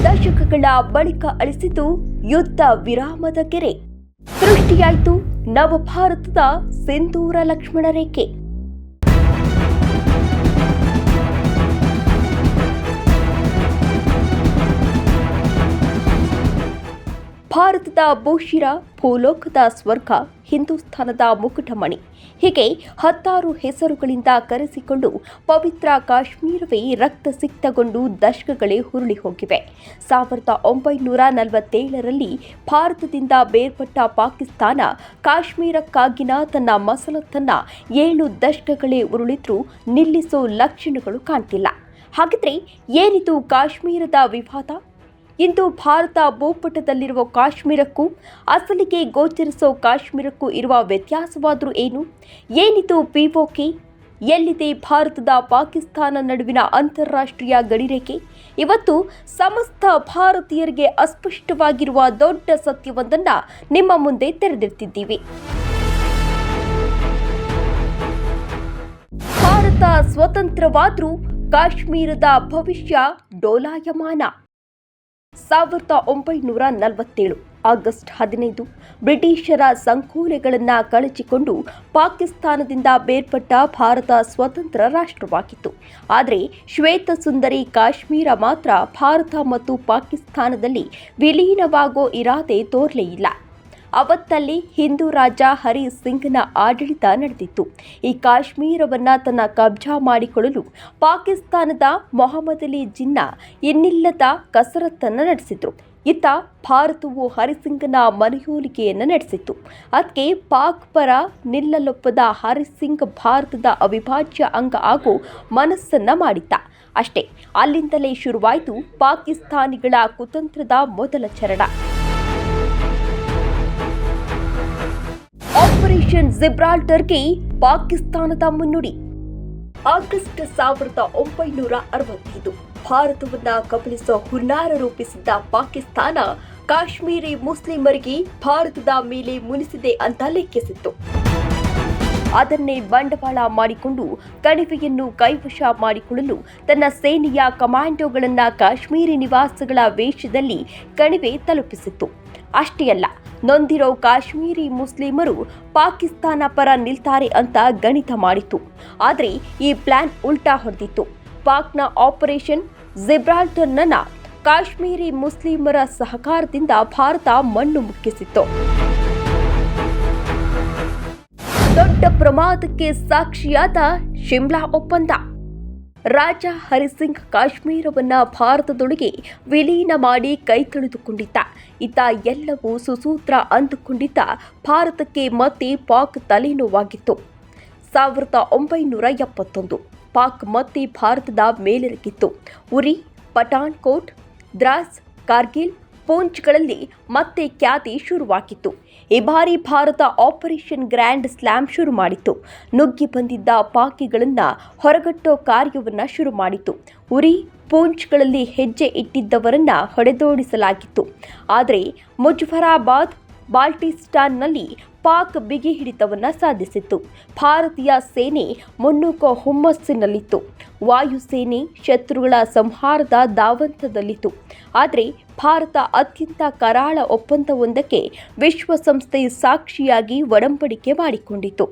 ದಶಕಗಳ ಬಳಿಕ ಅಳಿಸಿತು ಯುದ್ಧ ವಿರಾಮದ ಗೆರೆ. ಸೃಷ್ಟಿಯಾಯಿತು ನವಭಾರತದ ಸಿಂಧೂರ ಲಕ್ಷ್ಮಣ ರೇಖೆ. ಭಾರತದ ಭೂಶಿರ, ಭೂಲೋಕದ ಸ್ವರ್ಗ, ಹಿಂದೂಸ್ಥಾನದ ಮುಕುಟಮಣಿ ಹೀಗೆ 16 ಹೆಸರುಗಳಿಂದ ಕರೆಸಿಕೊಂಡು ಪವಿತ್ರ ಕಾಶ್ಮೀರವೇ ರಕ್ತಸಿಕ್ತಗೊಂಡು ದಶಕಗಳೇ ಹುರುಳಿ ಹೋಗಿವೆ. 1947ರಲ್ಲಿ ಭಾರತದಿಂದ ಬೇರ್ಪಟ್ಟ ಪಾಕಿಸ್ತಾನ ಕಾಶ್ಮೀರಕ್ಕಾಗಿನ ತನ್ನ ಮಸಲತ್ತನ್ನ 7 ದಶಕಗಳೇ ಉರುಳಿದ್ರೂ ನಿಲ್ಲಿಸೋ ಲಕ್ಷಣಗಳು ಕಾಣ್ತಿಲ್ಲ. ಹಾಗಿದ್ರೆ ಏನಿದು ಕಾಶ್ಮೀರದ ವಿವಾದ? ಇಂದು ಭಾರತ ಭೂಪಟದಲ್ಲಿರುವ ಕಾಶ್ಮೀರಕ್ಕೂ ಅಸಲಿಗೆ ಗೋಚರಿಸೋ ಕಾಶ್ಮೀರಕ್ಕೂ ಇರುವ ವ್ಯತ್ಯಾಸವಾದರೂ ಏನು? ಏನಿದು ಪಿಒಕೆ? ಎಲ್ಲಿದೆ ಭಾರತದ ಪಾಕಿಸ್ತಾನ ನಡುವಿನ ಅಂತಾರಾಷ್ಟ್ರೀಯ ಗಡಿರೇಖೆ? ಇವತ್ತು ಸಮಸ್ತ ಭಾರತೀಯರಿಗೆ ಅಸ್ಪಷ್ಟವಾಗಿರುವ ದೊಡ್ಡ ಸತ್ಯವೊಂದನ್ನು ನಿಮ್ಮ ಮುಂದೆ ತೆರೆದಿಡ್ತಿದ್ದೀವಿ. ಭಾರತ ಸ್ವತಂತ್ರವಾದರೂ ಕಾಶ್ಮೀರದ ಭವಿಷ್ಯ ಡೋಲಾಯಮಾನ. 1947 ಆಗಸ್ಟ್ 15 ಬ್ರಿಟಿಷರ ಸಂಕೋಲೆಗಳನ್ನು ಕಳಚಿಕೊಂಡು ಪಾಕಿಸ್ತಾನದಿಂದ ಬೇರ್ಪಟ್ಟ ಭಾರತ ಸ್ವತಂತ್ರ ರಾಷ್ಟ್ರವಾಗಿತ್ತು. ಆದರೆ ಶ್ವೇತಸುಂದರಿ ಕಾಶ್ಮೀರ ಮಾತ್ರ ಭಾರತ ಮತ್ತು ಪಾಕಿಸ್ತಾನದಲ್ಲಿ ವಿಲೀನವಾಗೋ ಇರಾದೆ ತೋರ್ಲೇ ಇಲ್ಲ. ಅವತ್ತಲ್ಲಿ ಹಿಂದೂ ರಾಜ ಹರಿ ಸಿಂಗ್ನ ಆಡಳಿತ ನಡೆದಿತ್ತು. ಈ ಕಾಶ್ಮೀರವನ್ನು ತನ್ನ ಕಬ್ಜಾ ಮಾಡಿಕೊಳ್ಳಲು ಪಾಕಿಸ್ತಾನದ ಮೊಹಮ್ಮದ್ ಅಲಿ ಜಿನ್ನಾ ಇನ್ನಿಲ್ಲದ ಕಸರತ್ತನ್ನು ನಡೆಸಿದ್ರು. ಇತ್ತ ಭಾರತವು ಹರಿಸಿಂಗ್ನ ಮನೆಯೋಲಿಕೆಯನ್ನು ನಡೆಸಿತ್ತು. ಅದಕ್ಕೆ ಪಾಕ್ ಪರ ನಿಲ್ಲಲೊಪ್ಪದ ಹರಿಸಿಂಗ್ ಭಾರತದ ಅವಿಭಾಜ್ಯ ಅಂಗ ಆಗೋ ಮನಸ್ಸನ್ನ ಮಾಡಿದ್ದ. ಅಷ್ಟೇ, ಅಲ್ಲಿಂದಲೇ ಶುರುವಾಯಿತು ಪಾಕಿಸ್ತಾನಿಗಳ ಕುತಂತ್ರದ ಮೊದಲ ಚರಣ. ಆಪರೇಷನ್ ಜಿಬ್ರಾಲ್ಟರ್ಗೆ ಪಾಕಿಸ್ತಾನದ ಮುನ್ನುಡಿ. ಆಗಸ್ಟ್ 1965 ಭಾರತವನ್ನ ಕಬಳಿಸುವ ಹುನ್ನಾರ ರೂಪಿಸಿದ್ದ ಪಾಕಿಸ್ತಾನ ಕಾಶ್ಮೀರಿ ಮುಸ್ಲಿಮರಿಗೆ ಭಾರತದ ಮೇಲೆ ಮುನಿಸಿದೆ ಅಂತ ಲೆಕ್ಕಿಸಿತ್ತು. ಅದನ್ನೇ ಬಂಡವಾಳ ಮಾಡಿಕೊಂಡು ಕಣಿವೆಯನ್ನು ಕೈವಶ ಮಾಡಿಕೊಳ್ಳಲು ತನ್ನ ಸೇನೆಯ ಕಮಾಂಡೋಗಳನ್ನು ಕಾಶ್ಮೀರಿ ನಿವಾಸಿಗಳ ವೇಷದಲ್ಲಿ ಕಣಿವೆ ತಲುಪಿಸಿತ್ತು. ಅಷ್ಟೇ ಅಲ್ಲ, ನೊಂದಿರೋ ಕಾಶ್ಮೀರಿ ಮುಸ್ಲಿಮರು ಪಾಕಿಸ್ತಾನ ಪರ ನಿಲ್ತಾರೆ ಅಂತ ಗಣಿತ ಮಾಡಿತ್ತು. ಆದರೆ ಈ ಪ್ಲಾನ್ ಉಲ್ಟಾ ಹೊಡೆದಿತ್ತು. ಪಾಕ್ನ ಆಪರೇಷನ್ ಜಿಬ್ರಾಲ್ಟರ್ನ ಕಾಶ್ಮೀರಿ ಮುಸ್ಲಿಮರ ಸಹಕಾರದಿಂದ ಭಾರತ ಮಣ್ಣು ಮುಕ್ಕಿಸಿತ್ತು. ದೊಡ್ಡ ಪ್ರಮಾದಕ್ಕೆ ಸಾಕ್ಷಿಯಾದ ಶಿಮ್ಲಾ ಒಪ್ಪಂದ. ರಾಜ ಹರಿಸಿಂಗ್ ಕಾಶ್ಮೀರವನ್ನ ಭಾರತದೊಳಗೆ ವಿಲೀನ ಮಾಡಿ ಕೈ ತೊಳೆದುಕೊಂಡಿದ್ದ. ಇತ್ತ ಎಲ್ಲವೂ ಸುಸೂತ್ರ ಅಂದುಕೊಂಡಿದ್ದ ಭಾರತಕ್ಕೆ ಮತ್ತೆ ಪಾಕ್ ತಲೆನೋವಾಗಿತ್ತು. 1971 ಪಾಕ್ ಮತ್ತೆ ಭಾರತದ ಮೇಲೆರಗಿತ್ತು. ಉರಿ, ಪಠಾಣ್ಕೋಟ್, ದ್ರಾಸ್, ಕಾರ್ಗಿಲ್, ಪೂಂಚ್ಗಳಲ್ಲಿ ಮತ್ತೆ ಖ್ಯಾತಿ ಶುರುವಾಗಿತ್ತು. ಈ ಬಾರಿ ಭಾರತ ಆಪರೇಷನ್ ಗ್ರ್ಯಾಂಡ್ ಸ್ಲಾಮ್ ಶುರು ಮಾಡಿತ್ತು. ನುಗ್ಗಿ ಬಂದಿದ್ದ ಪಾಕಿಗಳನ್ನು ಹೊರಗಟ್ಟೋ ಕಾರ್ಯವನ್ನು ಶುರು ಮಾಡಿತ್ತು. ಉರಿ, ಪೂಂಚ್ಗಳಲ್ಲಿ ಹೆಜ್ಜೆ ಇಟ್ಟಿದ್ದವರನ್ನ ಹೊಡೆದೋಡಿಸಲಾಗಿತ್ತು. ಆದರೆ ಮುಜಫರಾಬಾದ್, ಬಾಲ್ಟಿಸ್ಟಾನ್ನಲ್ಲಿ ಪಾಕ್ ಬಿಗಿ ಹಿಡಿತವನ್ನ ಸಾಧಿಸಿತ್ತು. ಭಾರತೀಯ ಸೇನೆ ಮುನ್ನುಗ್ಗೋ ಹುಮ್ಮಸ್ಸಿನಲ್ಲಿತ್ತು. ವಾಯುಸೇನೆ ಶತ್ರುಗಳ ಸಂಹಾರದ ಧಾವಂತದಲ್ಲಿತ್ತು. ಆದರೆ ಭಾರತ ಅತ್ಯಂತ ಕರಾಳ ಒಪ್ಪಂದವೊಂದಕ್ಕೆ ವಿಶ್ವಸಂಸ್ಥೆ ಸಾಕ್ಷಿಯಾಗಿ ಒಡಂಬಡಿಕೆ ಮಾಡಿಕೊಂಡಿತ್ತು.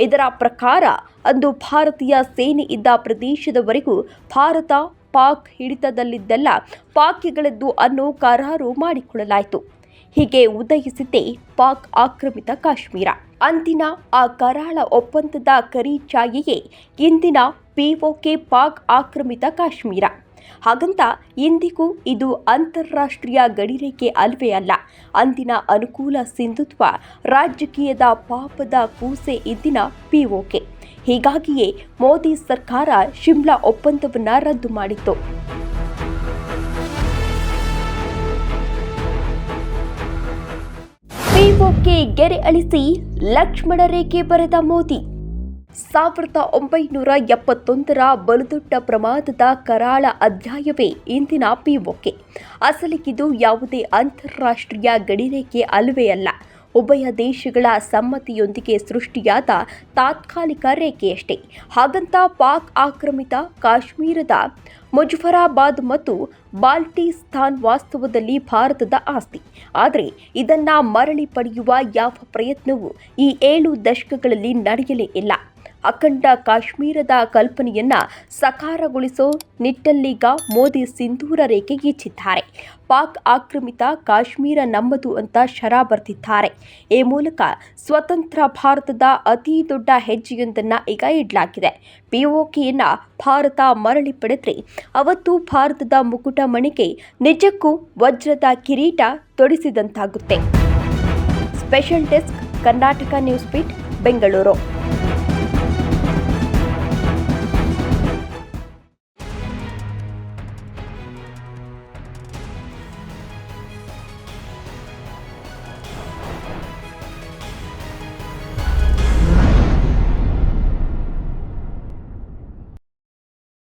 ಇದರ ಪ್ರಕಾರ ಅಂದು ಭಾರತೀಯ ಸೇನೆ ಇದ್ದ ಪ್ರದೇಶದವರೆಗೂ ಭಾರತ ಪಾಕ್ ಹಿಡಿತದಲ್ಲಿದ್ದೆಲ್ಲ ಪಾಕಿಗಳದ್ದು ಅನ್ನೋ ಕರಾರು ಮಾಡಿಕೊಳ್ಳಲಾಯಿತು. ಹೀಗೆ ಉದಯಿಸಿದ್ದೇ ಪಾಕ್ ಆಕ್ರಮಿತ ಕಾಶ್ಮೀರ. ಅಂದಿನ ಆ ಕರಾಳ ಒಪ್ಪಂದದ ಕರಿ ಛಾಯೆಯೇ ಇಂದಿನ ಪಿಒಕೆ ಪಾಕ್ ಆಕ್ರಮಿತ ಕಾಶ್ಮೀರ. ಹಾಗಂತ ಇಂದಿಗೂ ಇದು ಅಂತಾರಾಷ್ಟ್ರೀಯ ಗಡಿರೇಖೆ ಅಲ್ವೇ ಅಲ್ಲ. ಅಂದಿನ ಅನುಕೂಲ ಸಿಂಧುತ್ವ ರಾಜಕೀಯದ ಪಾಪದ ಕೂಸೆ ಇಂದಿನ ಪಿಒಕೆ. ಹೀಗಾಗಿಯೇ ಮೋದಿ ಸರ್ಕಾರ ಶಿಮ್ಲಾ ಒಪ್ಪಂದವನ್ನು ರದ್ದು ಮಾಡಿತ್ತು. ಪಿಒಕೆ ಗೆರೆ ಅಳಿಸಿ ಲಕ್ಷ್ಮಣ ರೇಖೆ ಬರೆದ ಮೋದಿ. 1971ರ ಬಲುದೊಡ್ಡ ಪ್ರಮಾದದ ಕರಾಳ ಅಧ್ಯಾಯವೇ ಇಂದಿನ ಪಿಒಕೆ. ಅಸಲಿಗಿದು ಯಾವುದೇ ಅಂತಾರಾಷ್ಟ್ರೀಯ ಗಡಿರೇಖೆ ಅಲ್ವೇ ಅಲ್ಲ. ಉಭಯ ದೇಶಗಳ ಸಮ್ಮತಿಯೊಂದಿಗೆ ಸೃಷ್ಟಿಯಾದ ತಾತ್ಕಾಲಿಕ ರೇಖೆಯಷ್ಟೇ. ಹಾಗಂತ ಪಾಕ್ ಆಕ್ರಮಿತ ಕಾಶ್ಮೀರದ ಮುಜಫರಾಬಾದ್ ಮತ್ತು ಬಾಲ್ಟಿಸ್ತಾನ್ ವಾಸ್ತವದಲ್ಲಿ ಭಾರತದ ಆಸ್ತಿ. ಆದರೆ ಇದನ್ನ ಮರಳಿ ಪಡೆಯುವ ಯಾವ ಪ್ರಯತ್ನವೂ ಈ 7 ದಶಕಗಳಲ್ಲಿ ನಡೆಯಲೇ ಇಲ್ಲ. ಅಖಂಡ ಕಾಶ್ಮೀರದ ಕಲ್ಪನೆಯನ್ನ ಸಾಕಾರಗೊಳಿಸೋ ನಿಟ್ಟಲ್ಲೀಗ ಮೋದಿ ಸಿಂಧೂರ ರೇಖೆ ಗೀಚಿದ್ದಾರೆ. ಪಾಕ್ ಆಕ್ರಮಿತ ಕಾಶ್ಮೀರ ನಮ್ಮದು ಅಂತ ಶರ ಬರೆದಿದ್ದಾರೆ. ಈ ಮೂಲಕ ಸ್ವತಂತ್ರ ಭಾರತದ ಅತಿ ದೊಡ್ಡ ಹೆಜ್ಜೆಯೊಂದನ್ನ ಈಗ ಇಡಲಾಗಿದೆ. ಪಿಒಕೆಯನ್ನ ಭಾರತ ಮರಳಿ ಪಡೆದ್ರೆ ಅವತ್ತು ಭಾರತದ ಮುಕುಟ ಮಣಿಗೆ ನಿಜಕ್ಕೂ ವಜ್ರದ ಕಿರೀಟ ತೊಡಿಸಿದಂತಾಗುತ್ತೆ. Special desk, Karnataka news beat, Bengaluru.